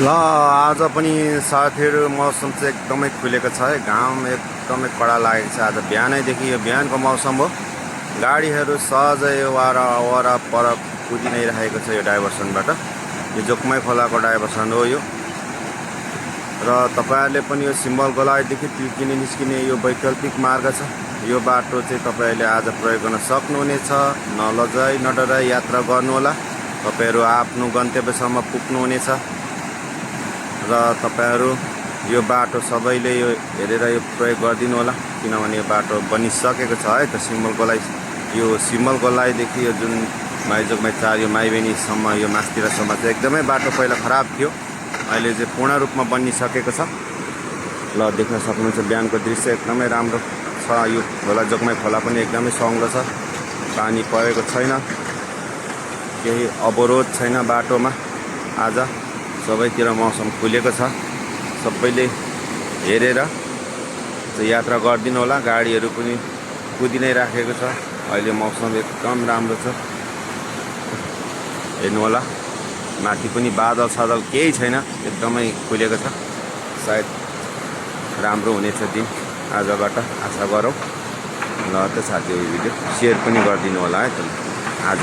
ल आज पनि साथीहरू मौसम चाहिँ एकदमै खुलेको छ है। घाम एकदमै कडा लागेको छ। आज बिहानैदेखि यो बिहानको मौसम हो। गाडीहरू सहजै वरपर कुदि नै रहेको छ यो डाइभर्सनबाट। यो जोकमै खोलाको डाइभर्सन हो यो। र तपाईँहरूले पनि यो सिम्बल गोलाइदेखि तिर्किने निस्किने यो वैकल्पिक मार्ग छ। यो बाटो चाहिँ तपाईँहरूले आज प्रयोग गर्न सक्नुहुनेछ। नलजाई नडराई यात्रा गर्नुहोला। तपाईँहरू आफ्नो गन्तव्यसम्म पुग्नुहुनेछ। र तपाईँहरू यो बाटो सबैले यो हेरेर यो प्रयोग गरिदिनु होला, किनभने यो बाटो बनिसकेको छ है त। यो सिम्बल गोलाइदेखि यो जुन माइजोकमाई 4 यो माइबेनीसम्म यो मास्तिरसम्म चाहिँ एकदमै बाटो पहिला खराब थियो। अहिले चाहिँ पूर्ण रूपमा बनिसकेको छ। ल देख्न सक्नुहुन्छ बिहानको दृश्य एकदमै राम्रो छ। यो खोला जोकमाई खोला पनि एकदमै सङ्लो छ। पानी परेको छैन, केही अवरोध छैन बाटोमा। आज सबैतिर मौसम खुलेको छ। सबैले हेरेर चाहिँ यात्रा गरिदिनु होला। गाडीहरू पनि कुदि नै राखेको छ। अहिले मौसम एकदम राम्रो छ, हेर्नु होला। माथि पनि बादल सादल केही छैन, एकदमै खुलेको छ। सायद राम्रो हुनेछ दिन आजबाट आशा गरौँ। ल त साथी, यो भिडियो सेयर पनि गरिदिनु होला है त आज।